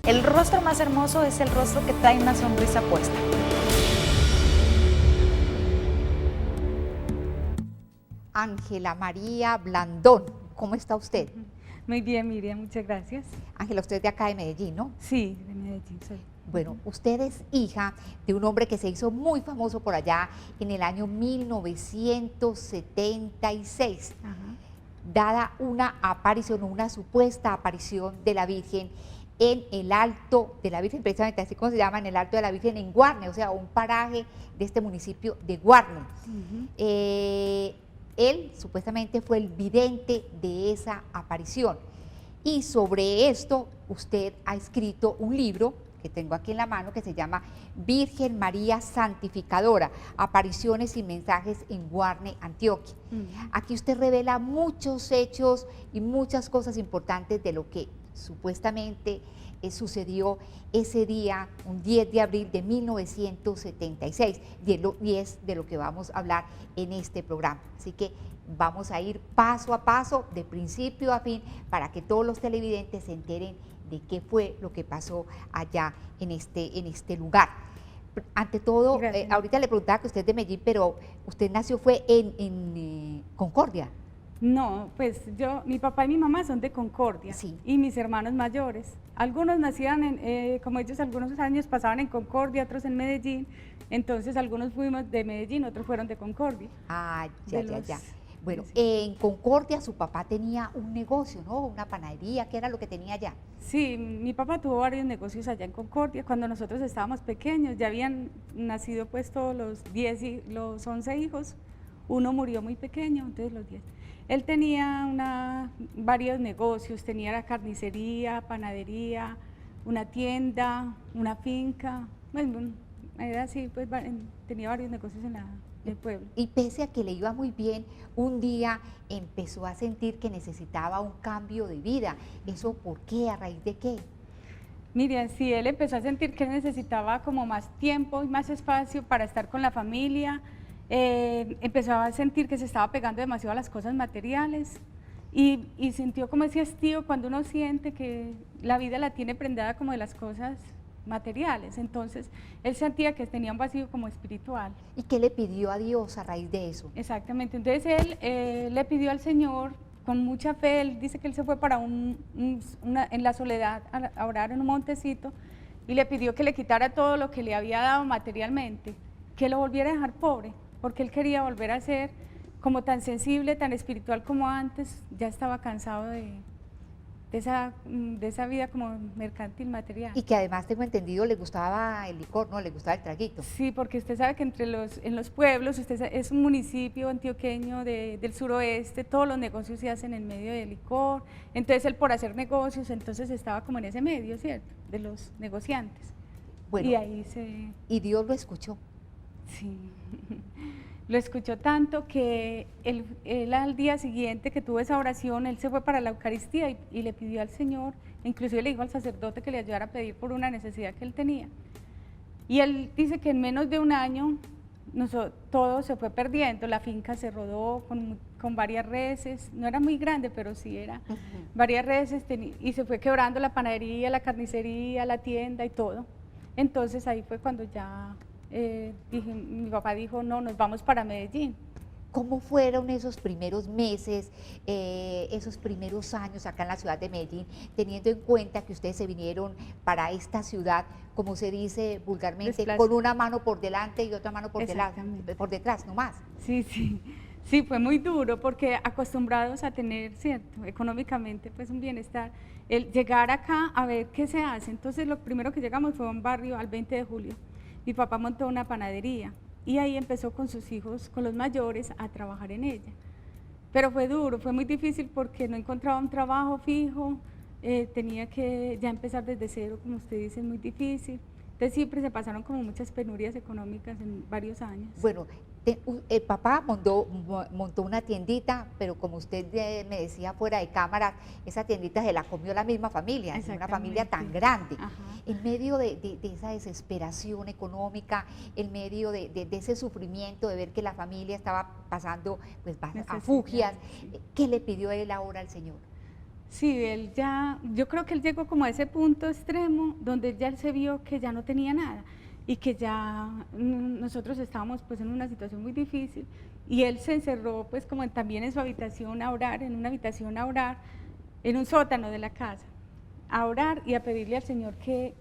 El rostro más hermoso es el rostro que trae una sonrisa puesta. Ángela María Blandón, ¿cómo está usted? Muy bien, Miriam, muchas gracias. Ángela, usted es de acá de Medellín, ¿no? Sí, de Medellín soy. Bueno, usted es hija de un hombre que se hizo muy famoso por allá en el año 1976, dada una aparición, una supuesta aparición de la Virgen en el Alto de la Virgen, precisamente así como se llama, en el Alto de la Virgen en Guarne, o sea, un paraje de este municipio de Guarne. Él supuestamente fue el vidente de esa aparición. Y sobre esto usted ha escrito un libro que tengo aquí en la mano que se llama Virgen María Santificadora, apariciones y mensajes en Guarne, Antioquia. Aquí usted revela muchos hechos y muchas cosas importantes de lo que supuestamente sucedió ese día, un 10 de abril de 1976, y es de lo que vamos a hablar en este programa. Así que vamos a ir paso a paso, de principio a fin, para que todos los televidentes se enteren de qué fue lo que pasó allá en este lugar. Ante todo, ahorita le preguntaba que usted es de Medellín, pero usted nació fue en Concordia. No, pues mi papá y mi mamá son de Concordia, sí, y mis hermanos mayores. Algunos nacían, como ellos algunos años pasaban en Concordia, otros en Medellín, entonces algunos fuimos de Medellín, otros fueron de Concordia. Ah, ya. Bueno, en Concordia su papá tenía un negocio, ¿no? Una panadería, ¿qué era lo que tenía allá? Sí, mi papá tuvo varios negocios allá en Concordia. Cuando nosotros estábamos pequeños, ya habían nacido pues todos los 11 hijos. Uno murió muy pequeño, entonces los 10. Él tenía varios negocios, tenía la carnicería, panadería, una tienda, una finca. Bueno, era así, pues tenía varios negocios en el pueblo. Y pese a que le iba muy bien, un día empezó a sentir que necesitaba un cambio de vida. ¿Eso por qué? ¿A raíz de qué? Miriam, sí, él empezó a sentir que necesitaba como más tiempo y más espacio para estar con la familia. Empezó a sentir que se estaba pegando demasiado a las cosas materiales y sintió como ese hastío cuando uno siente que la vida la tiene prendada como de las cosas materiales. Entonces él sentía que tenía un vacío como espiritual. ¿Y qué le pidió a Dios a raíz de eso? Exactamente, entonces él le pidió al Señor con mucha fe. Él dice que él se fue para en la soledad a orar en un montecito y le pidió que le quitara todo lo que le había dado materialmente, que lo volviera a dejar pobre, porque él quería volver a ser como tan sensible, tan espiritual como antes. Ya estaba cansado de esa vida como mercantil, material. Y que además, tengo entendido, le gustaba el licor, ¿no? Le gustaba el traguito. Sí, porque usted sabe que en los pueblos, es un municipio antioqueño del suroeste, todos los negocios se hacen en medio del licor. Entonces él, por hacer negocios, entonces estaba como en ese medio, ¿cierto?, de los negociantes. Bueno, y ahí y Dios lo escuchó. Sí, lo escuchó tanto que él al día siguiente que tuvo esa oración, él se fue para la Eucaristía y le pidió al Señor, inclusive le dijo al sacerdote que le ayudara a pedir por una necesidad que él tenía. Y él dice que en menos de un año todo se fue perdiendo, la finca se rodó con varias reses, no era muy grande, pero sí era varias reses, y se fue quebrando la panadería, la carnicería, la tienda y todo. Entonces ahí fue cuando ya mi papá dijo, no, nos vamos para Medellín. ¿Cómo fueron esos primeros meses, esos primeros años acá en la ciudad de Medellín, teniendo en cuenta que ustedes se vinieron para esta ciudad, como se dice vulgarmente, con una mano por delante y otra mano por detrás, no más? Sí, fue muy duro porque acostumbrados a tener, cierto, económicamente pues un bienestar, el llegar acá a ver qué se hace. Entonces lo primero que llegamos fue a un barrio al 20 de julio. Mi papá montó una panadería y ahí empezó con sus hijos, con los mayores, a trabajar en ella. Pero fue duro, fue muy difícil porque no encontraba un trabajo fijo, tenía que ya empezar desde cero, como usted dice, es muy difícil. Entonces siempre se pasaron como muchas penurias económicas en varios años. Bueno, el papá montó una tiendita, pero como usted me decía fuera de cámara, esa tiendita se la comió la misma familia, es una familia tan grande. En medio de esa desesperación económica, en medio de ese sufrimiento de ver que la familia estaba pasando pues, a fugias, ¿qué le pidió él ahora al Señor? Sí, él ya, yo creo que él llegó como a ese punto extremo donde ya él se vio que ya no tenía nada y que ya nosotros estábamos pues en una situación muy difícil y él se encerró pues como también en su habitación a orar, en una habitación a orar, en un sótano de la casa, a orar y a pedirle al Señor que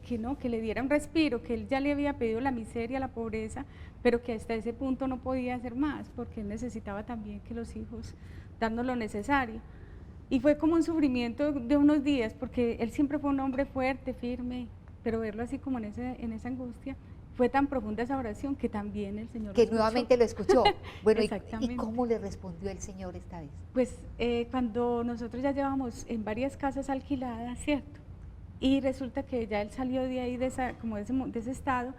le diera un respiro, que él ya le había pedido la miseria, la pobreza, pero que hasta ese punto no podía hacer más porque él necesitaba también que los hijos darnos lo necesario. Y fue como un sufrimiento de unos días, porque él siempre fue un hombre fuerte, firme, pero verlo así como en esa angustia, fue tan profunda esa oración que también el Señor lo Que escuchó. nuevamente lo escuchó. Bueno, Exactamente. ¿y cómo le respondió el Señor esta vez? Pues cuando nosotros ya llevamos en varias casas alquiladas, ¿cierto? Y resulta que ya él salió de ahí, como de ese estado,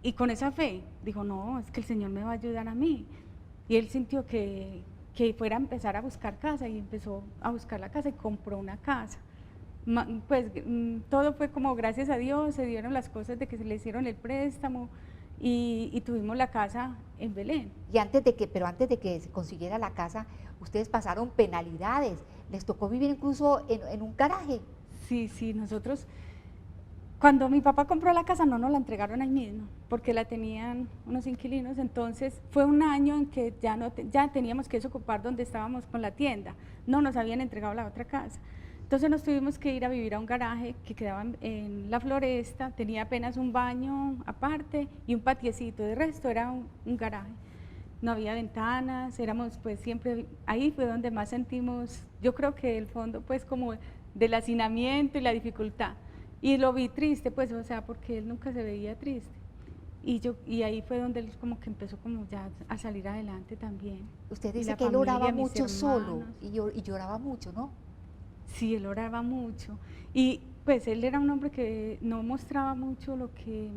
y con esa fe, dijo, no, es que el Señor me va a ayudar a mí. Y él sintió que fuera a empezar a buscar casa y empezó a buscar la casa y compró una casa. Pues todo fue como gracias a Dios, se dieron las cosas de que se le hicieron el préstamo y tuvimos la casa en Belén. Y pero antes de que se consiguiera la casa, ustedes pasaron penalidades, les tocó vivir incluso en un garaje. Sí, nosotros, cuando mi papá compró la casa no nos la entregaron ahí mismo, porque la tenían unos inquilinos, entonces fue un año en que ya teníamos que desocupar donde estábamos con la tienda, no nos habían entregado la otra casa. Entonces nos tuvimos que ir a vivir a un garaje que quedaba en la Floresta, tenía apenas un baño aparte y un patiecito, de resto era un garaje. No había ventanas, éramos pues siempre, ahí fue donde más sentimos, yo creo que el fondo pues como del hacinamiento y la dificultad. Y lo vi triste pues, o sea, porque él nunca se veía triste. Y ahí fue donde él como que empezó como ya a salir adelante también. Usted Y dice la que él familia, oraba mis mucho solo hermanos. y lloraba mucho, ¿no? Sí, él oraba mucho y pues él era un hombre que no mostraba mucho lo que,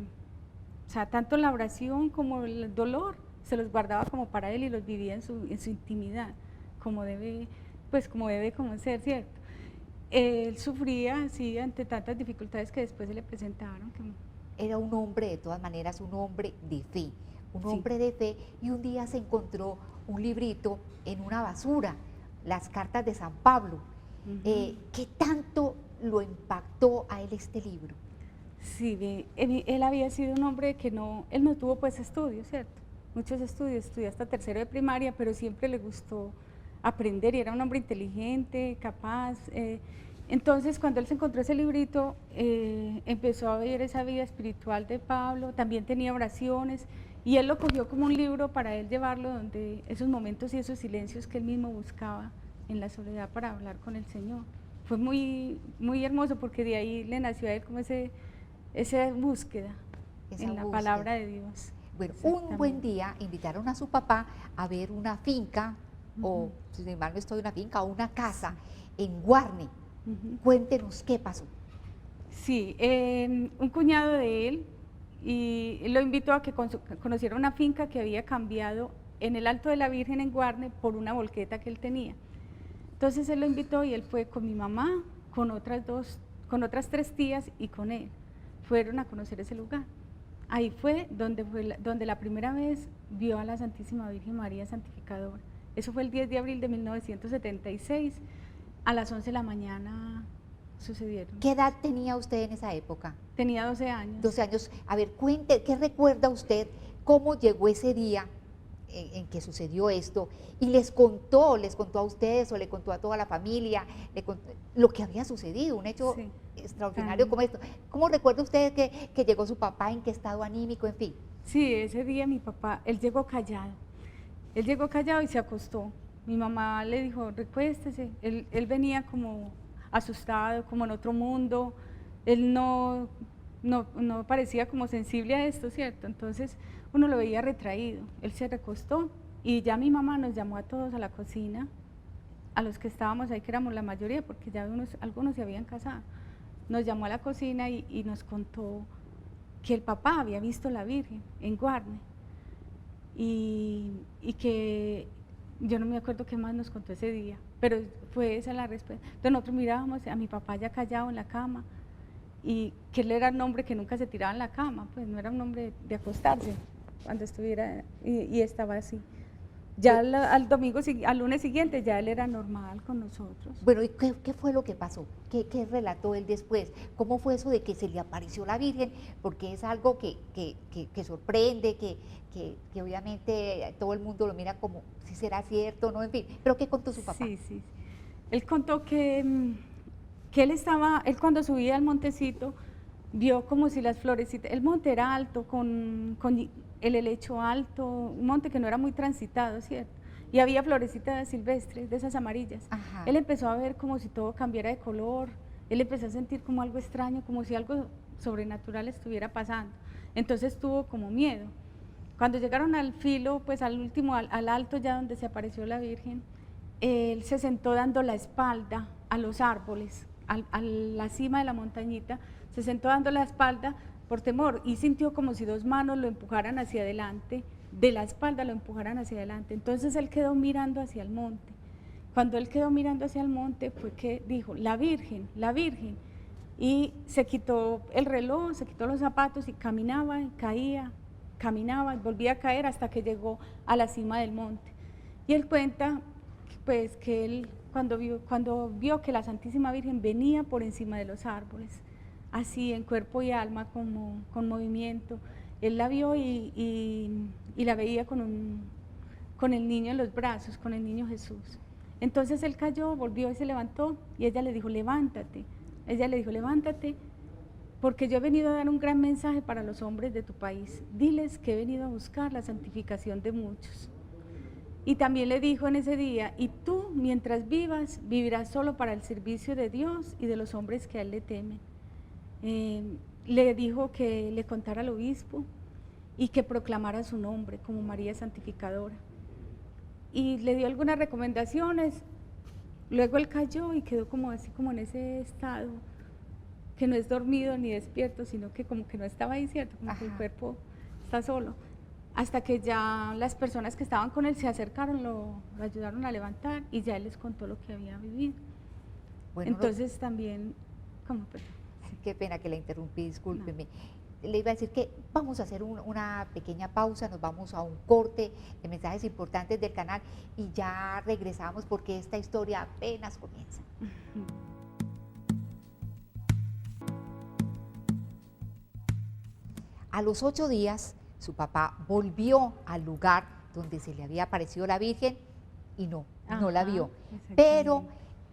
o sea, tanto la oración como el dolor, se los guardaba como para él y los vivía en su intimidad, como debe, pues como debe como ser, ¿cierto? Él sufría así ante tantas dificultades que después se le presentaron. Era un hombre, de todas maneras, un hombre de fe, un Sí. hombre de fe, y un día se encontró un librito en una basura, las cartas de San Pablo. ¿Qué tanto lo impactó a él este libro? Sí, él había sido un hombre que él no tuvo pues estudios, ¿cierto? Muchos estudios, estudió hasta tercero de primaria, pero siempre le gustó aprender y era un hombre inteligente, capaz. Entonces, cuando él se encontró ese librito, empezó a ver esa vida espiritual de Pablo, también tenía oraciones, y él lo cogió como un libro para él llevarlo donde esos momentos y esos silencios que él mismo buscaba en la soledad para hablar con el Señor. Fue muy, muy hermoso porque de ahí le nació a él como esa búsqueda en la palabra de Dios. Bueno, un buen día invitaron a su papá a ver una finca, o si mal no estoy, una finca o una casa en Guarne. Cuéntenos qué pasó. Sí, un cuñado de él y lo invitó a que conociera una finca que había cambiado en el Alto de la Virgen en Guarne por una volqueta que él tenía. Entonces él lo invitó y él fue con mi mamá, con otras 3 tías y con él. Fueron a conocer ese lugar. Ahí fue donde la primera vez vio a la Santísima Virgen María Santificadora. Eso fue el 10 de abril de 1976, a las 11 de la mañana sucedieron. ¿Qué edad tenía usted en esa época? Tenía 12 años. 12 años. A ver, cuente, ¿qué recuerda usted? ¿Cómo llegó ese día en que sucedió esto? Y les contó a ustedes o le contó a toda la familia lo que había sucedido, un hecho extraordinario como esto. ¿Cómo recuerda usted que llegó su papá, en qué estado anímico, en fin? Sí, ese día mi papá, él llegó callado y se acostó. Mi mamá le dijo, recuéstese. Él venía como asustado, como en otro mundo. Él no parecía como sensible a esto, ¿cierto? Entonces uno lo veía retraído. Él se recostó y ya mi mamá nos llamó a todos a la cocina, a los que estábamos ahí, que éramos la mayoría, porque ya algunos se habían casado. Nos llamó a la cocina y nos contó que el papá había visto la Virgen en Guarne y que yo no me acuerdo qué más nos contó ese día, pero fue esa la respuesta. Entonces nosotros mirábamos a mi papá ya callado en la cama y que él era un hombre que nunca se tiraba en la cama, pues no era un hombre de acostarse cuando estuviera y estaba así. Ya al domingo, al lunes siguiente, ya él era normal con nosotros. Bueno, ¿y qué fue lo que pasó? ¿Qué relató él después? ¿Cómo fue eso de que se le apareció la Virgen? Porque es algo que sorprende, que obviamente todo el mundo lo mira como si será cierto o no, en fin. ¿Pero qué contó su papá? Sí, sí. Él contó que él cuando subía al montecito, vio como si las florecitas, el monte era alto, con el helecho alto, un monte que no era muy transitado, ¿cierto? Y había florecitas silvestres, de esas amarillas. Ajá. Él empezó a ver como si todo cambiara de color, él empezó a sentir como algo extraño, como si algo sobrenatural estuviera pasando. Entonces tuvo como miedo. Cuando llegaron al filo, pues al último, al alto ya donde se apareció la Virgen, él se sentó dando la espalda a los árboles, a la cima de la montañita, se sentó dando la espalda por temor y sintió como si dos manos lo empujaran hacia adelante, de la espalda lo empujaran hacia adelante. Entonces él quedó mirando hacia el monte. Cuando él quedó mirando hacia el monte fue que dijo, la Virgen, y se quitó el reloj, se quitó los zapatos y caminaba y caía, caminaba y volvía a caer hasta que llegó a la cima del monte. Y él cuenta pues que él cuando vio que la Santísima Virgen venía por encima de los árboles, así en cuerpo y alma, como con movimiento, él la vio y la veía con el niño en los brazos, con el niño Jesús. Entonces él cayó, volvió y se levantó y ella le dijo, levántate. Ella le dijo, levántate, porque yo he venido a dar un gran mensaje para los hombres de tu país. Diles que he venido a buscar la santificación de muchos. Y también le dijo en ese día, y tú mientras vivas, vivirás solo para el servicio de Dios y de los hombres que a él le temen. Le dijo que le contara al obispo y que proclamara su nombre como María Santificadora. Y le dio algunas recomendaciones, luego él cayó y quedó como así, como en ese estado, que no es dormido ni despierto, sino que como que no estaba ahí, ¿cierto? Como que el cuerpo está solo. Hasta que ya las personas que estaban con él se acercaron, lo ayudaron a levantar y ya él les contó lo que había vivido. Bueno, entonces también, ¿cómo? Perdón. Qué pena que la interrumpí, discúlpeme. No. Le iba a decir que vamos a hacer una pequeña pausa, nos vamos a un corte de mensajes importantes del canal y ya regresamos porque esta historia apenas comienza. A los 8 días, su papá volvió al lugar donde se le había aparecido la Virgen y no la vio. Pero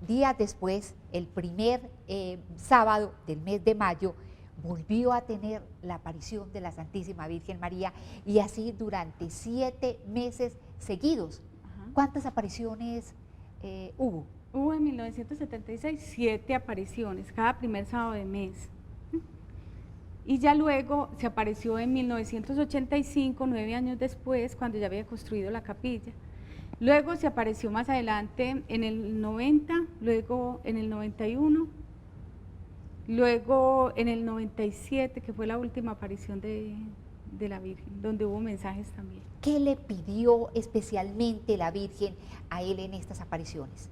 días después, el primer sábado del mes de mayo, volvió a tener la aparición de la Santísima Virgen María y así durante 7 meses seguidos. ¿Cuántas apariciones hubo? Hubo en 1976 7 apariciones, cada primer sábado de mes. Y ya luego se apareció en 1985, 9 años después, cuando ya había construido la capilla. Luego se apareció más adelante en el 90, luego en el 91, luego en el 97, que fue la última aparición de la Virgen, donde hubo mensajes también. ¿Qué le pidió especialmente la Virgen a él en estas apariciones?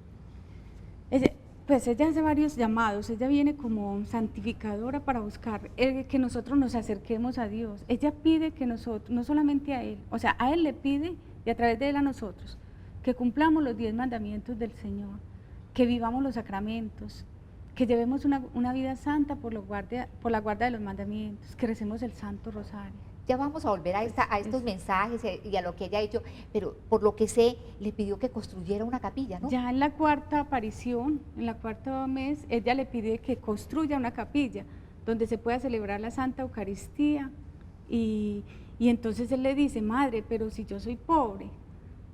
Pues ella hace varios llamados, ella viene como santificadora para buscar que nosotros nos acerquemos a Dios. Ella pide que nosotros, no solamente a él, o sea, a él le pide y a través de él a nosotros, que cumplamos los 10 mandamientos del Señor, que vivamos los sacramentos, que llevemos una vida santa por la guarda de los mandamientos, que recemos el Santo Rosario. Ya vamos a volver a estos mensajes y a lo que ella ha hecho, pero por lo que sé, le pidió que construyera una capilla, ¿no? Ya en la cuarta aparición, en la cuarta mes, ella le pide que construya una capilla donde se pueda celebrar la Santa Eucaristía y entonces él le dice, madre, pero si yo soy pobre,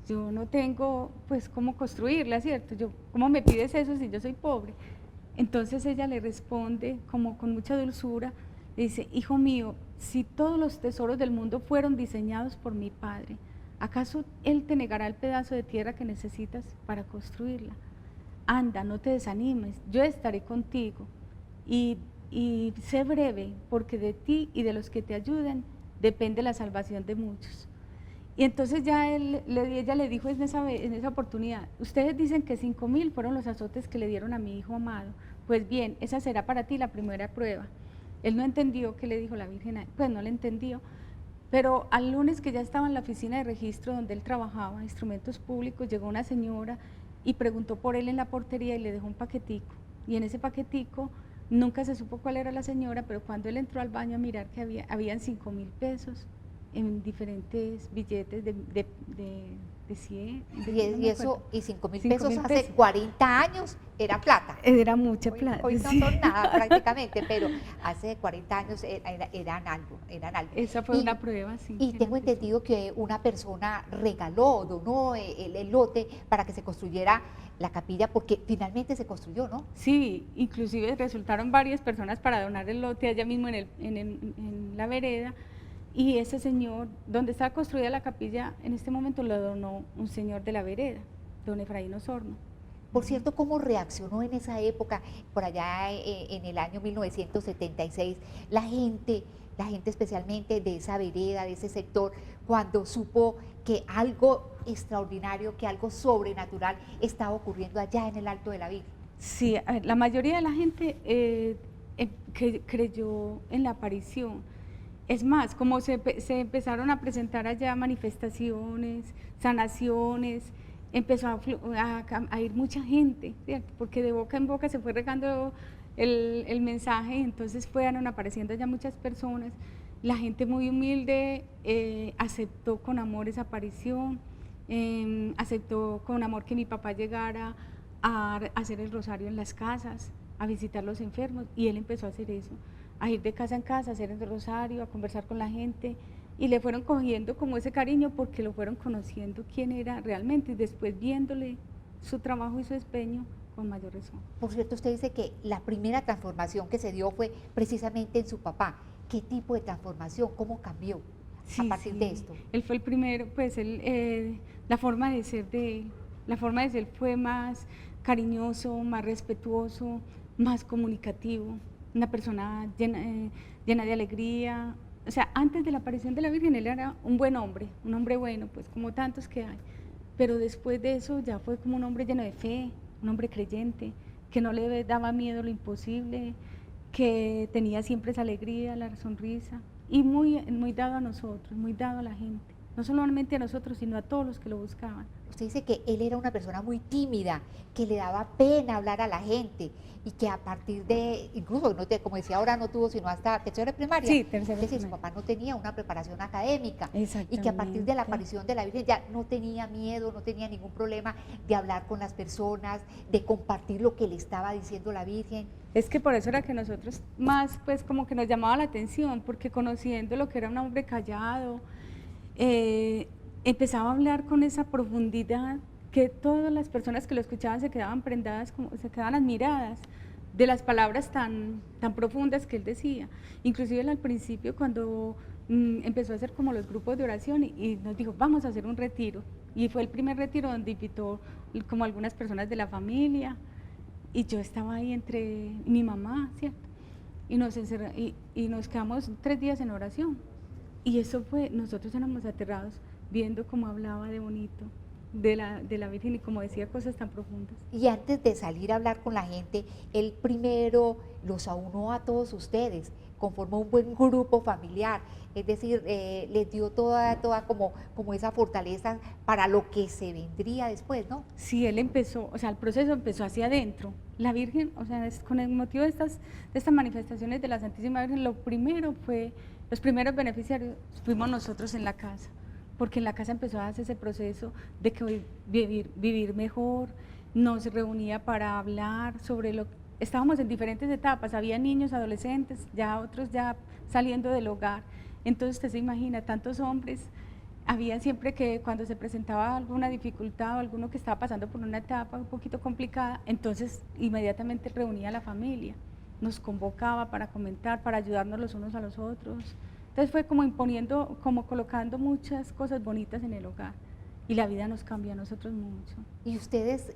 yo no tengo pues cómo construirla, ¿cierto? ¿Cómo me pides eso si yo soy pobre? Entonces ella le responde como con mucha dulzura, le dice, hijo mío, si todos los tesoros del mundo fueron diseñados por mi Padre, ¿acaso Él te negará el pedazo de tierra que necesitas para construirla? Anda, no te desanimes, yo estaré contigo y sé breve, porque de ti y de los que te ayuden depende la salvación de muchos. Y entonces ya ella le dijo en esa oportunidad, ustedes dicen que 5.000 fueron los azotes que le dieron a mi hijo amado, pues bien, esa será para ti la primera prueba. Él no entendió qué le dijo la Virgen, pues no le entendió, Pero al lunes que ya estaba en la oficina de registro donde él trabajaba, instrumentos públicos, llegó una señora y preguntó por él en la portería y le dejó un paquetico. Y en ese paquetico nunca se supo cuál era la señora, pero cuando él entró al baño a mirar que habían 5.000 pesos en diferentes billetes de 100. Y eso, y 5.000 5.000 pesos hace pesos. 40 años era plata. Era mucha Hoy, plata. hoy no sí. son nada prácticamente, pero hace 40 años eran algo, Esa fue Y- una prueba, sí. Y que tengo nos hizo. entendido que una persona regaló, donó el lote para que se construyera la capilla, porque finalmente se construyó, ¿no? Sí, inclusive resultaron varias personas para donar el lote allá mismo en la vereda, y ese señor, donde estaba construida la capilla, en este momento lo donó un señor de la vereda, don Efraín Osorno. Por cierto, ¿cómo reaccionó en esa época, por allá en el año 1976, la gente especialmente de esa vereda, de ese sector, cuando supo que algo extraordinario, que algo sobrenatural estaba ocurriendo allá en el Alto de la Virgen? Sí, a ver, la mayoría de la gente que creyó en la aparición. Es más, como se empezaron a presentar allá manifestaciones, sanaciones, empezó a ir mucha gente, ¿cierto? Porque de boca en boca se fue regando el mensaje, y entonces fueron apareciendo ya muchas personas. La gente muy humilde aceptó con amor esa aparición, aceptó con amor que mi papá llegara a hacer el rosario en las casas, a visitar los enfermos, y él empezó a hacer eso, a ir de casa en casa, a hacer el rosario, a conversar con la gente, y le fueron cogiendo como ese cariño porque lo fueron conociendo quién era realmente, y después viéndole su trabajo y su empeño con mayor razón. Por cierto, usted dice que la primera transformación que se dio fue precisamente en su papá. ¿Qué tipo de transformación? ¿Cómo cambió a partir de esto? Él fue el primero, pues la forma de ser de él, la forma de ser fue más cariñoso, más respetuoso, más comunicativo, una persona llena de alegría. O sea, antes de la aparición de la Virgen él era un buen hombre, un hombre bueno, pues como tantos que hay. Pero después de eso ya fue como un hombre lleno de fe, un hombre creyente, que no le daba miedo lo imposible, que tenía siempre esa alegría, la sonrisa, y muy dado a nosotros, muy dado a la gente, no solamente a nosotros, sino a todos los que lo buscaban. Usted dice que él era una persona muy tímida, que le daba pena hablar a la gente y que a partir de, incluso, no como decía ahora, no tuvo sino hasta tercero de primaria. Sí, tercero Es de decir, su primaria. papá no tenía una preparación académica y Exactamente. que a partir de la aparición de la Virgen ya no tenía miedo, no tenía ningún problema de hablar con las personas, de compartir lo que le estaba diciendo la Virgen. Es que por eso era que nosotros más, pues como que nos llamaba la atención, porque conociendo lo que era un hombre callado, empezaba a hablar con esa profundidad que todas las personas que lo escuchaban se quedaban prendadas, se quedaban admiradas de las palabras tan profundas que él decía. Inclusive él al principio cuando empezó a hacer como los grupos de oración y nos dijo, vamos a hacer un retiro. Y fue el primer retiro donde invitó como algunas personas de la familia, y yo estaba ahí entre mi mamá, ¿cierto? Y nos quedamos 3 días en oración. Y eso fue, nosotros éramos aterrados viendo cómo hablaba de bonito de la Virgen y como decía cosas tan profundas. Y antes de salir a hablar con la gente, él primero los aunó a todos ustedes, conformó un buen grupo familiar, es decir, les dio toda como esa fortaleza para lo que se vendría después, ¿no? Sí, él empezó, o sea, el proceso empezó hacia adentro. La Virgen, o sea, con el motivo de estas manifestaciones de la Santísima Virgen, los primeros beneficiarios fuimos nosotros en la casa, porque en la casa empezó a hacer ese proceso de que vivir mejor, nos reunía para hablar sobre estábamos en diferentes etapas, había niños, adolescentes, ya otros ya saliendo del hogar, entonces usted se imagina, tantos hombres, había siempre que cuando se presentaba alguna dificultad o alguno que estaba pasando por una etapa un poquito complicada, entonces inmediatamente reunía a la familia, nos convocaba para comentar, para ayudarnos los unos a los otros. Entonces fue como imponiendo, como colocando muchas cosas bonitas en el hogar, y la vida nos cambió a nosotros mucho. Y ustedes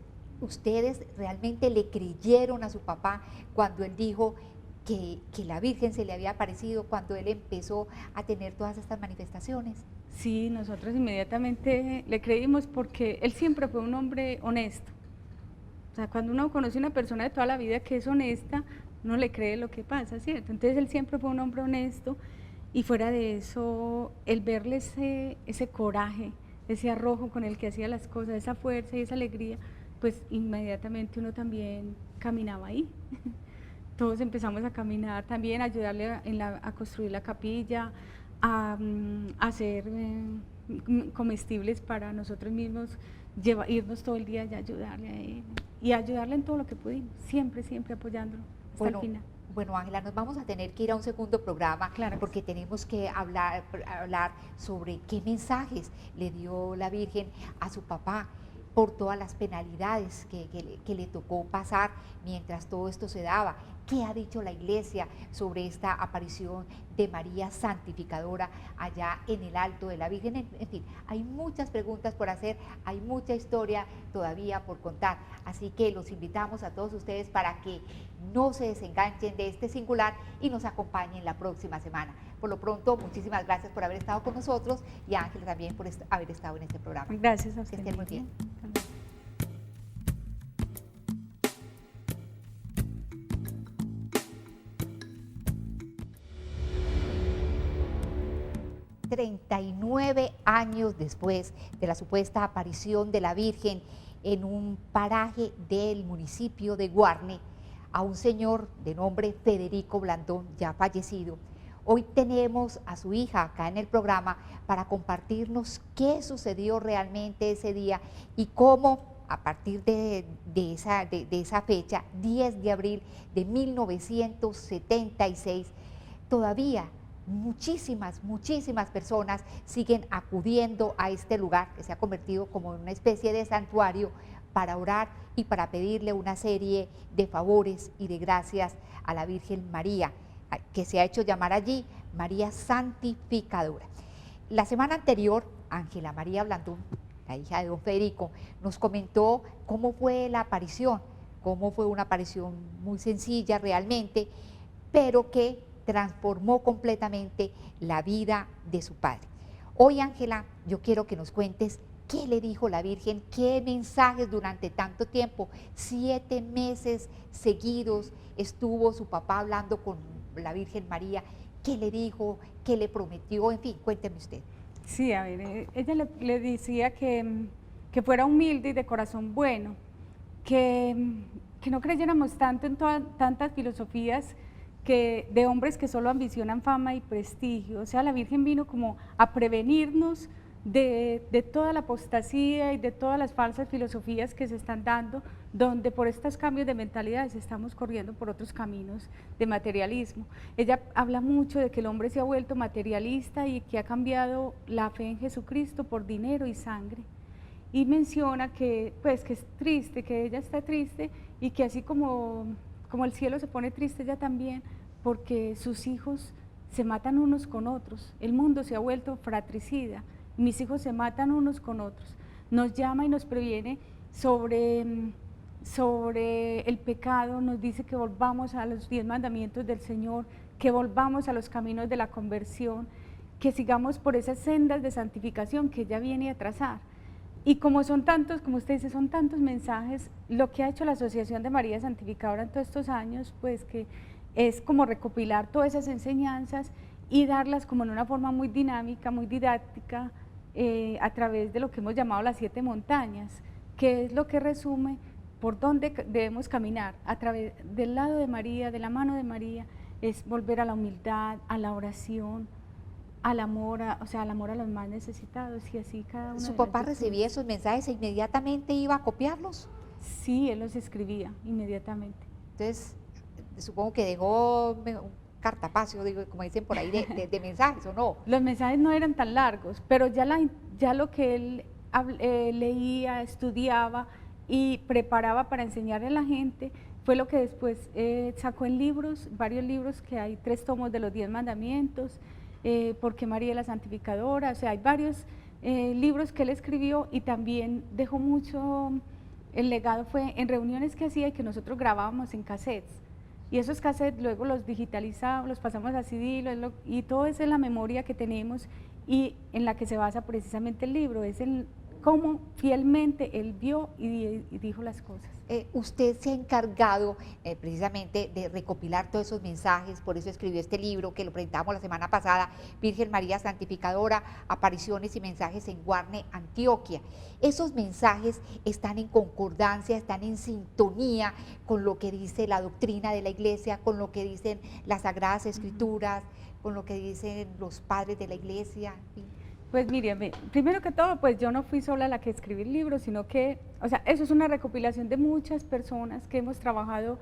realmente le creyeron a su papá cuando él dijo que la Virgen se le había aparecido, cuando él empezó a tener todas estas manifestaciones. Sí, nosotros inmediatamente le creímos porque él siempre fue un hombre honesto. O sea, cuando uno conoce a una persona de toda la vida que es honesta, uno le cree lo que pasa, ¿cierto? Entonces él siempre fue un hombre honesto Y fuera de eso, el verle ese coraje, ese arrojo con el que hacía las cosas, esa fuerza y esa alegría, pues inmediatamente uno también caminaba ahí. Todos empezamos a caminar también, a ayudarle a construir la capilla, a hacer comestibles para nosotros mismos, irnos todo el día y ayudarle a él, y ayudarle en todo lo que pudimos, siempre, siempre apoyándolo hasta el final. Bueno, Ángela, nos vamos a tener que ir a un segundo programa, Claro que porque tenemos que hablar sobre qué mensajes le dio la Virgen a su papá por todas las penalidades que le tocó pasar mientras todo esto se daba. ¿Qué ha dicho la Iglesia sobre esta aparición de María Santificadora allá en el Alto de la Virgen? En fin, hay muchas preguntas por hacer, hay mucha historia todavía por contar, así que los invitamos a todos ustedes para que no se desenganchen de este singular y nos acompañen la próxima semana. Por lo pronto, muchísimas gracias por haber estado con nosotros, y a Ángela también por haber estado en este programa. Gracias a usted. Que estén muy bien. 39 años después de la supuesta aparición de la Virgen en un paraje del municipio de Guarne, a un señor de nombre Federico Blandón, ya fallecido. Hoy tenemos a su hija acá en el programa para compartirnos qué sucedió realmente ese día y cómo a partir de esa fecha, 10 de abril de 1976, todavía muchísimas personas siguen acudiendo a este lugar que se ha convertido como en una especie de santuario para orar y para pedirle una serie de favores y de gracias a la Virgen María, que se ha hecho llamar allí María Santificadora. La semana anterior, Ángela María Blandón, la hija de don Federico, nos comentó cómo fue la aparición, cómo fue una aparición muy sencilla realmente, pero que transformó completamente la vida de su padre. Hoy, Ángela, yo quiero que nos cuentes qué le dijo la Virgen, qué mensajes durante tanto tiempo, 7 meses seguidos estuvo su papá hablando con la Virgen María, qué le dijo, qué le prometió, en fin, cuénteme usted. Sí, a ver, ella le decía que fuera humilde y de corazón bueno, que no creyéramos tanto en tantas filosofías de hombres que solo ambicionan fama y prestigio. O sea, la Virgen vino como a prevenirnos de toda la apostasía y de todas las falsas filosofías que se están dando, donde por estos cambios de mentalidades estamos corriendo por otros caminos de materialismo. Ella habla mucho de que el hombre se ha vuelto materialista y que ha cambiado la fe en Jesucristo por dinero y sangre. Y menciona que es triste, que ella está triste y que así como el cielo se pone triste, ella también, porque sus hijos se matan unos con otros. El mundo se ha vuelto fratricida. Mis hijos se matan unos con otros. Nos llama y nos previene sobre el pecado, nos dice que volvamos a los 10 mandamientos del Señor, que volvamos a los caminos de la conversión, que sigamos por esas sendas de santificación que ella viene a trazar. Y como son tantos, como usted dice, son tantos mensajes, lo que ha hecho la Asociación de María Santificadora en todos estos años, pues que es como recopilar todas esas enseñanzas y darlas como en una forma muy dinámica, muy didáctica, a través de lo que hemos llamado las 7 montañas, que es lo que resume por dónde debemos caminar, a través del lado de María, de la mano de María, es volver a la humildad, a la oración, al amor, al amor a los más necesitados, y así cada uno. ¿Su papá recibía esos mensajes e inmediatamente iba a copiarlos? Sí, él los escribía inmediatamente. Entonces, supongo que dejó un cartapacio, digo, como dicen por ahí, de mensajes, ¿o no? Los mensajes no eran tan largos, pero ya lo que él leía, estudiaba y preparaba para enseñarle a la gente, fue lo que después sacó en libros, varios libros, que hay 3 tomos de los 10 mandamientos, porque María es la Santificadora, o sea, hay varios libros que él escribió, y también dejó mucho, el legado fue en reuniones que hacía y que nosotros grabábamos en cassettes, y esos cassettes luego los digitalizamos, los pasamos a CD, y todo eso es la memoria que tenemos y en la que se basa precisamente el libro, es cómo fielmente él vio y dijo las cosas. Usted se ha encargado precisamente de recopilar todos esos mensajes, por eso escribió este libro que lo presentamos la semana pasada, Virgen María Santificadora, apariciones y mensajes en Guarne, Antioquia. Esos mensajes están en concordancia, están en sintonía con lo que dice la doctrina de la Iglesia, con lo que dicen las Sagradas Escrituras, con lo que dicen los padres de la Iglesia. ¿Sí? Pues Miriam, primero que todo, pues yo no fui sola la que escribí el libro, sino que, o sea, eso es una recopilación de muchas personas que hemos trabajado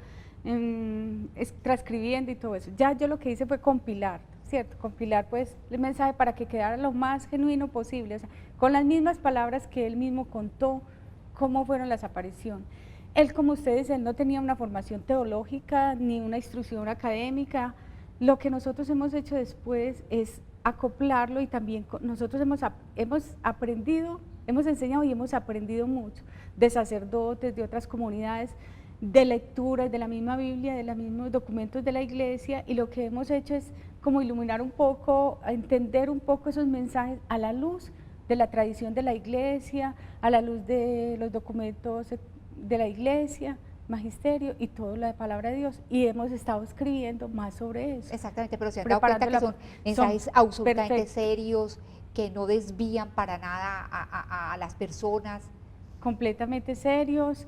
transcribiendo y todo eso. Ya yo lo que hice fue compilar, ¿cierto? Compilar pues el mensaje para que quedara lo más genuino posible, o sea, con las mismas palabras que él mismo contó cómo fueron las apariciones. Él, como ustedes, él no tenía una formación teológica ni una instrucción académica. Lo que nosotros hemos hecho después es acoplarlo y también nosotros hemos aprendido, hemos enseñado y hemos aprendido mucho de sacerdotes, de otras comunidades, de lecturas, de la misma Biblia, de los mismos documentos de la Iglesia, y lo que hemos hecho es como iluminar un poco, entender un poco esos mensajes a la luz de la tradición de la Iglesia, a la luz de los documentos de la Iglesia, magisterio y toda la palabra de Dios, y hemos estado escribiendo más sobre eso. Exactamente, pero se han dado cuenta que son mensajes absolutamente serios, que no desvían para nada a las personas. Completamente serios,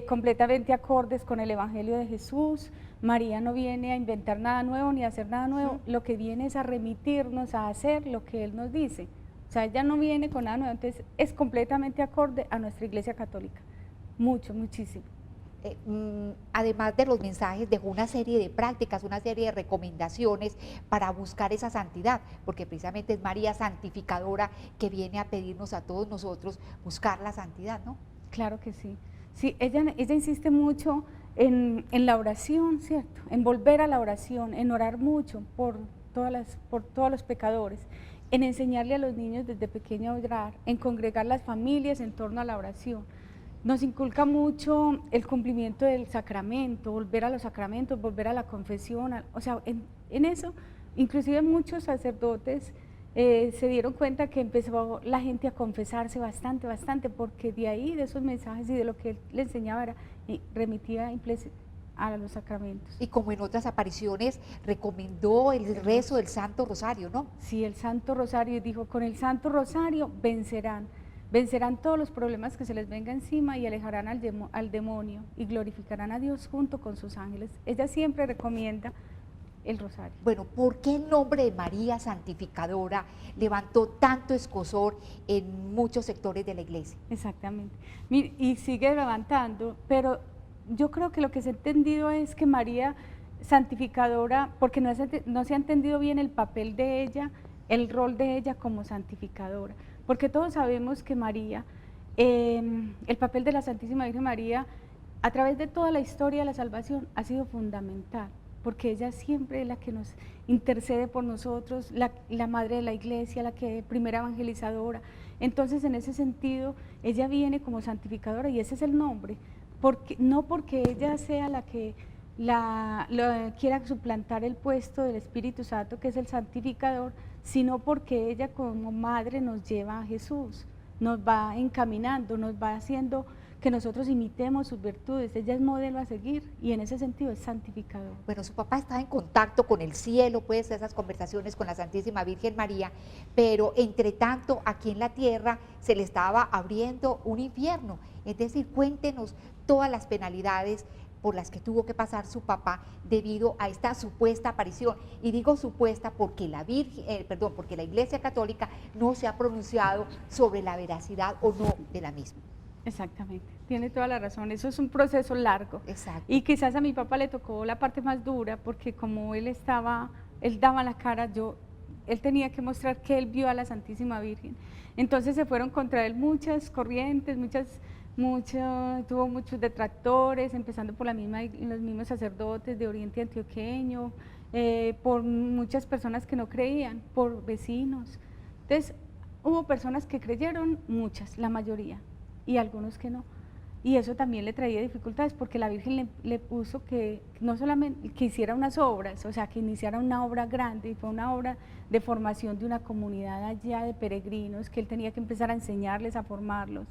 completamente acordes con el Evangelio de Jesús. María no viene a inventar nada nuevo ni a hacer nada nuevo, lo que viene es a remitirnos a hacer lo que Él nos dice. O sea, ella no viene con nada nuevo, entonces es completamente acorde a nuestra Iglesia Católica, muchísimo. Además de los mensajes, dejó una serie de prácticas, una serie de recomendaciones para buscar esa santidad, porque precisamente es María Santificadora que viene a pedirnos a todos nosotros buscar la santidad, ¿no? Claro que sí. Sí, ella insiste mucho en la oración, ¿cierto? En volver a la oración, en orar mucho por todos los pecadores, en enseñarle a los niños desde pequeño a orar, en congregar las familias en torno a la oración. Nos inculca mucho el cumplimiento del sacramento, volver a los sacramentos, volver a la confesión, o sea, en eso, inclusive muchos sacerdotes se dieron cuenta que empezó la gente a confesarse bastante, porque de ahí, de esos mensajes y de lo que él le enseñaba, remitía a los sacramentos. Y como en otras apariciones, recomendó el rezo del Santo Rosario, ¿no? Sí, el Santo Rosario, dijo, con el Santo Rosario vencerán todos los problemas que se les venga encima y alejarán al demonio y glorificarán a Dios junto con sus ángeles. Ella siempre recomienda el rosario. Bueno, ¿por qué el nombre de María Santificadora levantó tanto escozor en muchos sectores de la Iglesia? Exactamente, y sigue levantando, pero yo creo que lo que se ha entendido es que María Santificadora, porque no se ha entendido bien el papel de ella, el rol de ella como santificadora, porque todos sabemos que María, el papel de la Santísima Virgen María, a través de toda la historia de la salvación, ha sido fundamental, porque ella siempre es la que nos intercede por nosotros, la madre de la Iglesia, la que primera evangelizadora. Entonces, en ese sentido, ella viene como santificadora y ese es el nombre, no porque ella sea la que quiera suplantar el puesto del Espíritu Santo, que es el santificador, sino porque ella como madre nos lleva a Jesús, nos va encaminando, nos va haciendo que nosotros imitemos sus virtudes. Ella es modelo a seguir y en ese sentido es santificador. Bueno, su papá estaba en contacto con el cielo, pues esas conversaciones con la Santísima Virgen María, pero entre tanto aquí en la tierra se le estaba abriendo un infierno. Es decir, cuéntenos todas las penalidades por las que tuvo que pasar su papá debido a esta supuesta aparición. Y digo supuesta porque porque la Iglesia Católica no se ha pronunciado sobre la veracidad o no de la misma. Exactamente, tiene toda la razón, eso es un proceso largo. Exacto. Y quizás a mi papá le tocó la parte más dura, porque como él daba la cara, él tenía que mostrar que él vio a la Santísima Virgen. Entonces se fueron contra él muchas corrientes, tuvo muchos detractores, empezando por los mismos sacerdotes de Oriente Antioqueño, por muchas personas que no creían, por vecinos. Entonces hubo personas que creyeron, muchas, la mayoría, y algunos que no. y eso también le traía dificultades porque la Virgen le puso que no solamente que hiciera unas obras, o sea, que iniciara una obra grande, y fue una obra de formación de una comunidad allá de peregrinos, que él tenía que empezar a enseñarles, a formarlos,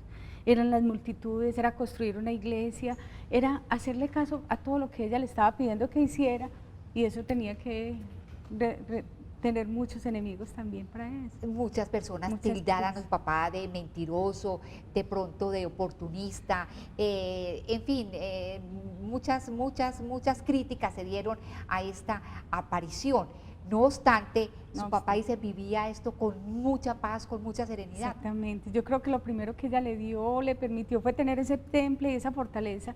eran las multitudes, era construir una iglesia, era hacerle caso a todo lo que ella le estaba pidiendo que hiciera, y eso tenía que tener muchos enemigos también para eso. Muchas personas tildaran a su papá de mentiroso, de pronto de oportunista, en fin, muchas críticas se dieron a esta aparición. No obstante, su papá dice vivía esto con mucha paz, con mucha serenidad. Exactamente, yo creo que lo primero que ella le dio, le permitió fue tener ese temple y esa fortaleza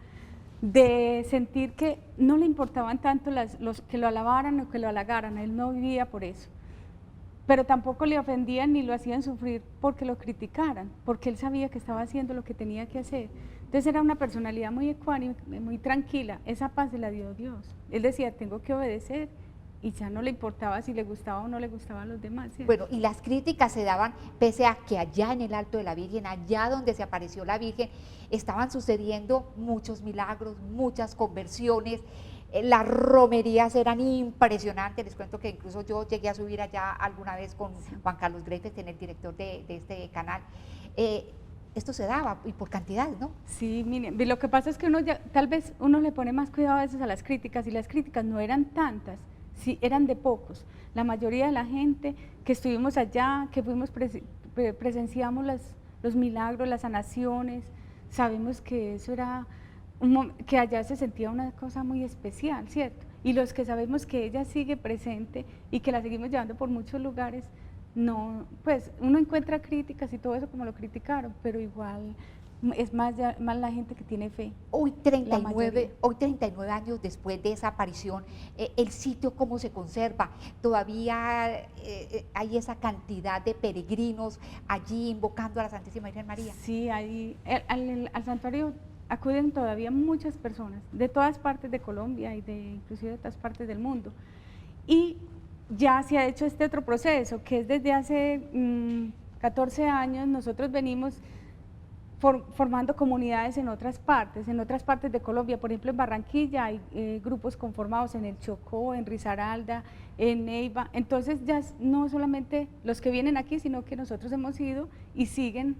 de sentir que no le importaban tanto los que lo alabaran o que lo halagaran, él no vivía por eso, pero tampoco le ofendían ni lo hacían sufrir porque lo criticaran, porque él sabía que estaba haciendo lo que tenía que hacer. Entonces era una personalidad muy ecuánime, muy tranquila, esa paz se la dio Dios. Él decía, tengo que obedecer, y ya no le importaba si le gustaba o no le gustaba a los demás, ¿cierto? Bueno, y las críticas se daban pese a que allá en el Alto de la Virgen, allá donde se apareció la Virgen, estaban sucediendo muchos milagros, muchas conversiones, las romerías eran impresionantes. Les cuento que incluso yo llegué a subir allá alguna vez con Juan Carlos Greifes, el director de este canal. Esto se daba, y por cantidades, ¿no? Sí, miren, lo que pasa es que uno ya, tal vez uno le pone más cuidado a veces a las críticas, y las críticas no eran tantas, sí, eran de pocos. La mayoría de la gente que estuvimos allá, que fuimos presenciamos los milagros, las sanaciones, sabemos que eso era, que allá se sentía una cosa muy especial, ¿cierto? Y los que sabemos que ella sigue presente y que la seguimos llevando por muchos lugares, no, pues uno encuentra críticas y todo eso como lo criticaron, pero igual es más la gente que tiene fe. Hoy 39 años después de esa aparición, el sitio cómo se conserva, todavía hay esa cantidad de peregrinos allí invocando a la Santísima Virgen María. Sí, ahí al santuario acuden todavía muchas personas de todas partes de Colombia y inclusive de otras partes del mundo, y ya se ha hecho este otro proceso que es desde hace 14 años nosotros venimos formando comunidades en otras partes de Colombia. Por ejemplo, en Barranquilla hay grupos conformados en el Chocó, en Risaralda, en Neiva. Entonces ya no solamente los que vienen aquí, sino que nosotros hemos ido y siguen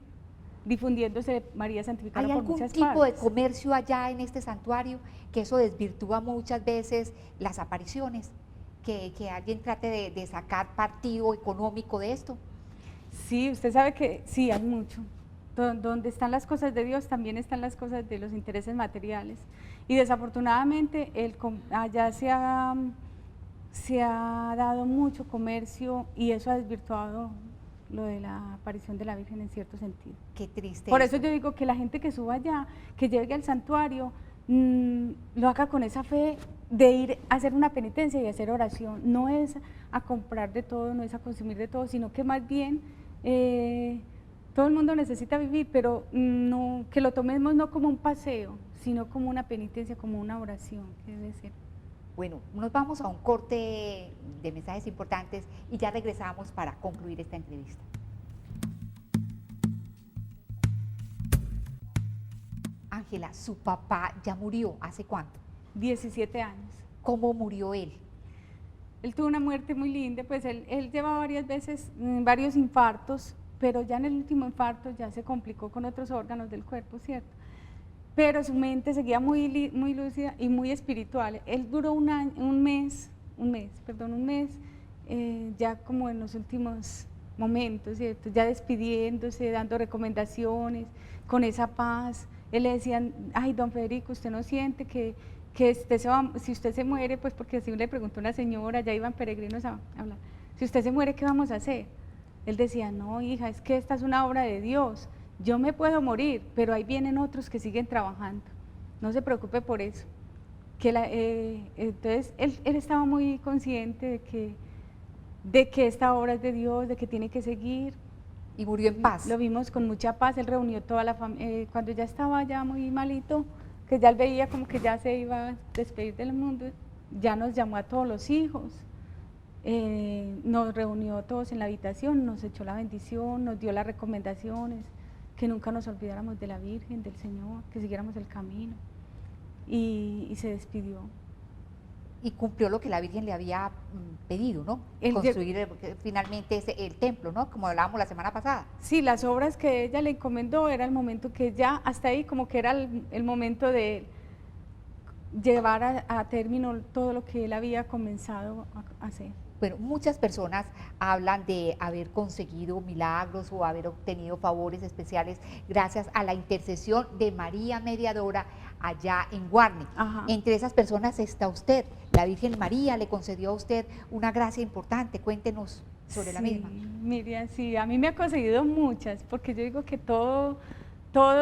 difundiéndose María Santificada por muchas partes. ¿Hay algún tipo de comercio allá en este santuario que eso desvirtúa muchas veces las apariciones? Que alguien trate de sacar partido económico de esto. Sí, usted sabe que sí, hay mucho. Donde están las cosas de Dios, también están las cosas de los intereses materiales. Y desafortunadamente allá se ha dado mucho comercio, y eso ha desvirtuado lo de la aparición de la Virgen en cierto sentido. Qué triste. Por eso yo digo que la gente que suba allá, que llegue al santuario, lo haga con esa fe de ir a hacer una penitencia y hacer oración. No es a comprar de todo, no es a consumir de todo, sino que más bien todo el mundo necesita vivir, pero no, que lo tomemos no como un paseo, sino como una penitencia, como una oración, que debe ser. Bueno, nos vamos a un corte de mensajes importantes y ya regresamos para concluir esta entrevista. Ángela, su papá ya murió, ¿hace cuánto? 17 años. ¿Cómo murió él? Él tuvo una muerte muy linda, pues él lleva varias veces varios infartos, pero ya en el último infarto ya se complicó con otros órganos del cuerpo, ¿cierto? Pero su mente seguía muy lúcida y muy espiritual. Él duró un mes, ya como en los últimos momentos, ¿cierto? Ya despidiéndose, dando recomendaciones, con esa paz. Él le decían, ay, don Federico, ¿usted no siente que si usted se muere, pues porque así le preguntó una señora, ya iban peregrinos a hablar, si usted se muere, ¿qué vamos a hacer? Él decía, no, hija, es que esta es una obra de Dios, yo me puedo morir, pero ahí vienen otros que siguen trabajando, no se preocupe por eso. Entonces, él estaba muy consciente de que esta obra es de Dios, de que tiene que seguir. Y murió en paz. Lo vimos con mucha paz, él reunió toda la familia, cuando ya estaba ya muy malito, que ya él veía como que ya se iba a despedir del mundo, ya nos llamó a todos los hijos, nos reunió todos en la habitación, nos echó la bendición, nos dio las recomendaciones, que nunca nos olvidáramos de la Virgen, del Señor, que siguiéramos el camino. Y se despidió. Y cumplió lo que la Virgen le había pedido, ¿no? Construir finalmente el templo, ¿no? Como hablábamos la semana pasada. Sí, las obras que ella le encomendó era el momento que ya, hasta ahí como que era el momento de llevar a término todo lo que él había comenzado a hacer. Bueno, muchas personas hablan de haber conseguido milagros o haber obtenido favores especiales gracias a la intercesión de María Mediadora allá en Guarne. Ajá. Entre esas personas está usted. La Virgen María le concedió a usted una gracia importante. Cuéntenos sobre la misma. Miriam, sí, a mí me ha conseguido muchas, porque yo digo que todo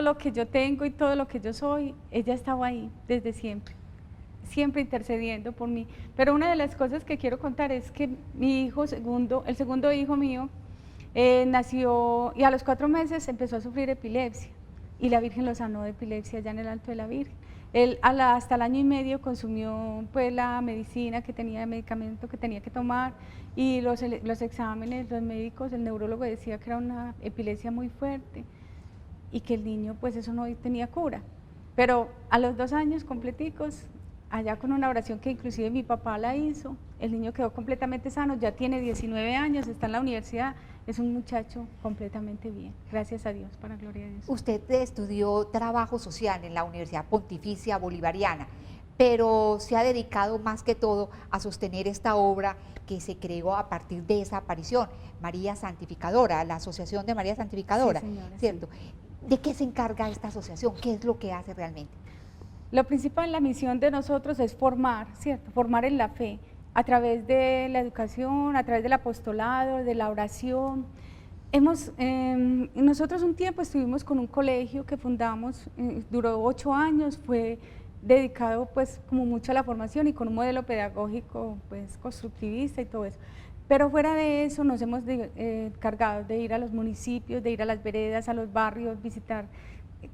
lo que yo tengo y todo lo que yo soy, ella estaba ahí desde siempre intercediendo por mí. Pero una de las cosas que quiero contar es que mi hijo segundo, el segundo hijo mío, nació y a los 4 meses empezó a sufrir epilepsia y la Virgen lo sanó de epilepsia allá en el Alto de la Virgen. Él hasta el año y medio consumió pues la medicina que tenía, el medicamento que tenía que tomar y los exámenes, los médicos, el neurólogo decía que era una epilepsia muy fuerte y que el niño pues eso no tenía cura. Pero a los 2 años completicos, allá con una oración que inclusive mi papá la hizo, el niño quedó completamente sano, ya tiene 19 años, está en la universidad, es un muchacho completamente bien, gracias a Dios, para gloria de Dios. Usted estudió trabajo social en la Universidad Pontificia Bolivariana, pero se ha dedicado más que todo a sostener esta obra que se creó a partir de esa aparición, María Santificadora, la Asociación de María Santificadora, sí, señora, ¿cierto? Sí. ¿De qué se encarga esta asociación? ¿Qué es lo que hace realmente? Lo principal, la misión de nosotros es formar, ¿cierto? Formar en la fe, a través de la educación, a través del apostolado, de la oración. Nosotros un tiempo estuvimos con un colegio que fundamos, duró 8 años, fue dedicado pues como mucho a la formación y con un modelo pedagógico pues constructivista y todo eso. Pero fuera de eso nos hemos encargado de ir a los municipios, de ir a las veredas, a los barrios, visitar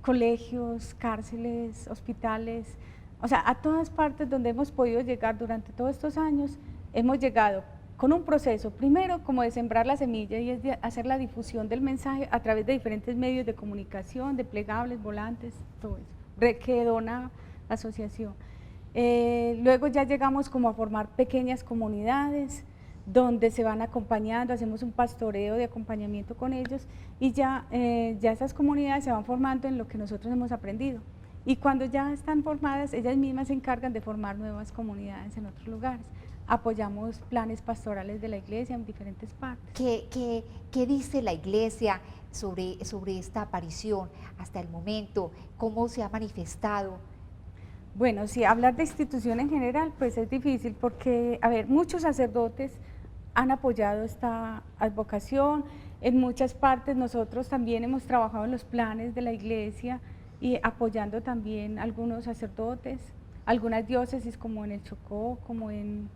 colegios, cárceles, hospitales, o sea, a todas partes donde hemos podido llegar durante todos estos años, hemos llegado con un proceso, primero como de sembrar la semilla y es de hacer la difusión del mensaje a través de diferentes medios de comunicación, de plegables, volantes, todo eso, que dona la asociación. Luego ya llegamos como a formar pequeñas comunidades, donde se van acompañando, hacemos un pastoreo de acompañamiento con ellos y ya esas comunidades se van formando en lo que nosotros hemos aprendido. Y cuando ya están formadas, ellas mismas se encargan de formar nuevas comunidades en otros lugares. Apoyamos planes pastorales de la iglesia en diferentes partes. ¿Qué dice la iglesia sobre esta aparición hasta el momento? ¿Cómo se ha manifestado? Bueno, sí, hablar de institución en general pues es difícil porque, a ver, muchos sacerdotes han apoyado esta advocación, en muchas partes nosotros también hemos trabajado en los planes de la iglesia y apoyando también algunos sacerdotes, algunas diócesis como en el Chocó, como en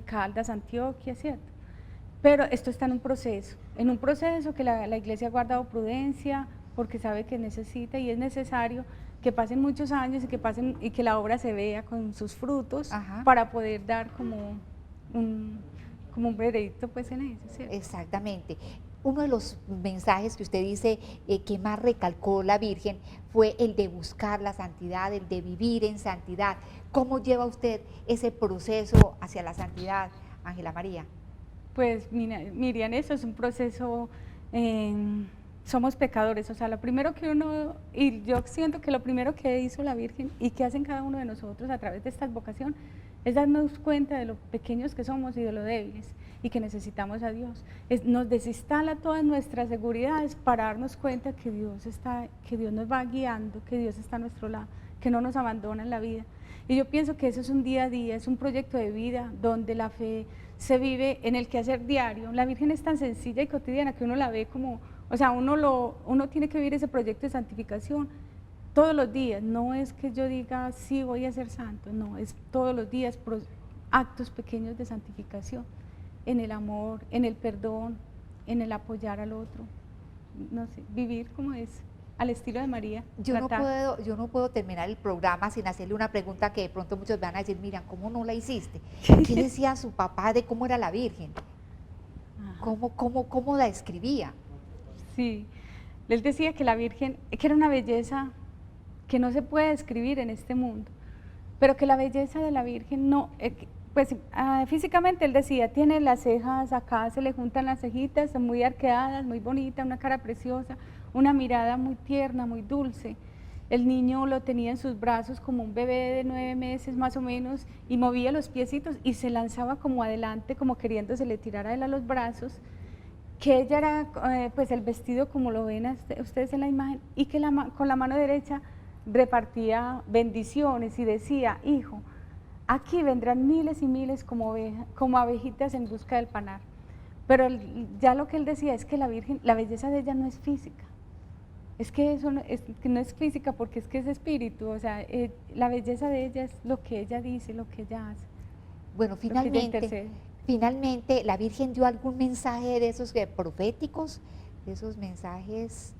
Caldas, Antioquia, ¿cierto? Pero esto está en un proceso que la iglesia ha guardado prudencia porque sabe que necesita y es necesario que pasen muchos años y que la obra se vea con sus frutos. Ajá. Para poder dar como un veredicto pues en eso, ¿cierto? Exactamente. Uno de los mensajes que usted dice que más recalcó la Virgen fue el de buscar la santidad, el de vivir en santidad. ¿Cómo lleva usted ese proceso hacia la santidad, Ángela María? Pues Miriam, eso es un proceso, somos pecadores, o sea, lo primero que y yo siento que lo primero que hizo la Virgen y que hacen cada uno de nosotros a través de esta advocación es darnos cuenta de lo pequeños que somos y de lo débiles y que necesitamos a Dios. Nos desinstala todas nuestras seguridades para darnos cuenta que Dios nos va guiando, que Dios está a nuestro lado, que no nos abandona en la vida. Y yo pienso que eso es un día a día, es un proyecto de vida donde la fe se vive en el quehacer diario. La Virgen es tan sencilla y cotidiana que uno la ve como, o sea, uno tiene que vivir ese proyecto de santificación todos los días. No es que yo diga, sí, voy a ser santo, no, es todos los días actos pequeños de santificación, en el amor, en el perdón, en el apoyar al otro, no sé, vivir como es, al estilo de María. Yo no puedo terminar el programa sin hacerle una pregunta que de pronto muchos van a decir, Miriam, ¿cómo no la hiciste? ¿Qué decía su papá de cómo era la Virgen? ¿Cómo la escribía? Sí, Él decía que la Virgen, que era una belleza que no se puede describir en este mundo, pero que la belleza de la Virgen no, pues físicamente él decía, tiene las cejas acá, se le juntan las cejitas, son muy arqueadas, muy bonita, una cara preciosa, una mirada muy tierna, muy dulce. El niño lo tenía en sus brazos como un bebé de 9 meses más o menos y movía los piecitos y se lanzaba como adelante, como queriéndose tirar a él a los brazos, que ella era pues el vestido como lo ven ustedes en la imagen y que con la mano derecha repartía bendiciones y decía, hijo, aquí vendrán miles y miles como abejitas en busca del panar. Pero ya lo que él decía es que la Virgen, la belleza de ella no es física. Es que eso que no es física porque es que es espíritu, o sea, la belleza de ella es lo que ella dice, lo que ella hace. Bueno, finalmente la Virgen dio algún mensaje de esos proféticos, de esos mensajes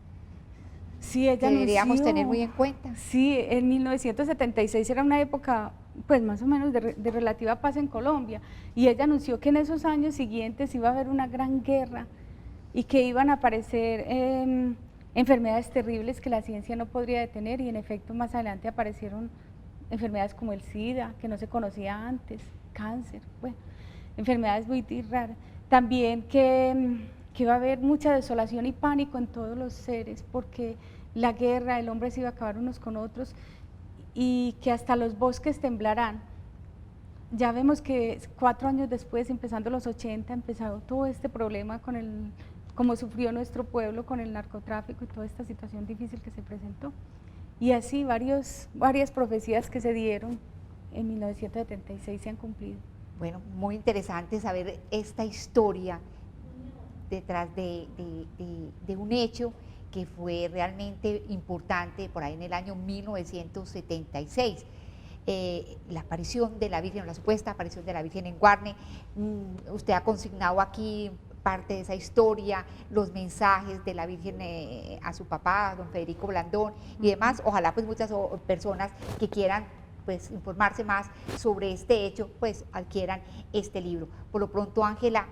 sí, ella que deberíamos anunció, tener muy en cuenta. Sí, en 1976 era una época pues más o menos de relativa paz en Colombia y ella anunció que en esos años siguientes iba a haber una gran guerra y que iban a aparecer enfermedades terribles que la ciencia no podría detener y en efecto más adelante aparecieron enfermedades como el SIDA, que no se conocía antes, cáncer, bueno, enfermedades muy raras. También que iba a haber mucha desolación y pánico en todos los seres porque la guerra, el hombre se iba a acabar unos con otros y que hasta los bosques temblarán. Ya vemos que 4 años después, empezando los 80, empezó todo este problema con como sufrió nuestro pueblo con el narcotráfico y toda esta situación difícil que se presentó. Y así varias profecías que se dieron en 1976 se han cumplido. Bueno, muy interesante saber esta historia detrás de un hecho que fue realmente importante por ahí en el año 1976. La aparición de la Virgen, la supuesta aparición de la Virgen en Guarne. Usted ha consignado aquí parte de esa historia, los mensajes de la Virgen a su papá, don Federico Blandón y demás. Ojalá pues muchas personas que quieran pues informarse más sobre este hecho, pues adquieran este libro. Por lo pronto, Ángela,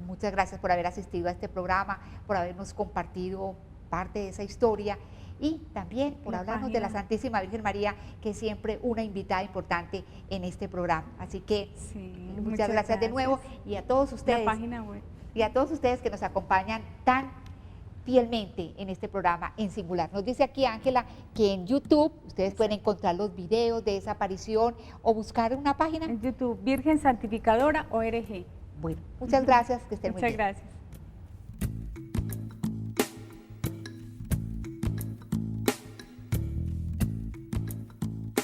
muchas gracias por haber asistido a este programa, por habernos compartido parte de esa historia y también por hablarnos de la Santísima Virgen María, que es siempre una invitada importante en este programa. Así que sí, muchas gracias de nuevo y a todos ustedes. La página web. Y a todos ustedes que nos acompañan tan fielmente en este programa en Singular. Nos dice aquí Ángela que en YouTube ustedes pueden encontrar los videos de esa aparición o buscar una página. En YouTube, Virgen Santificadora ORG. Bueno, muchas gracias, que estén muy bien. Muchas gracias.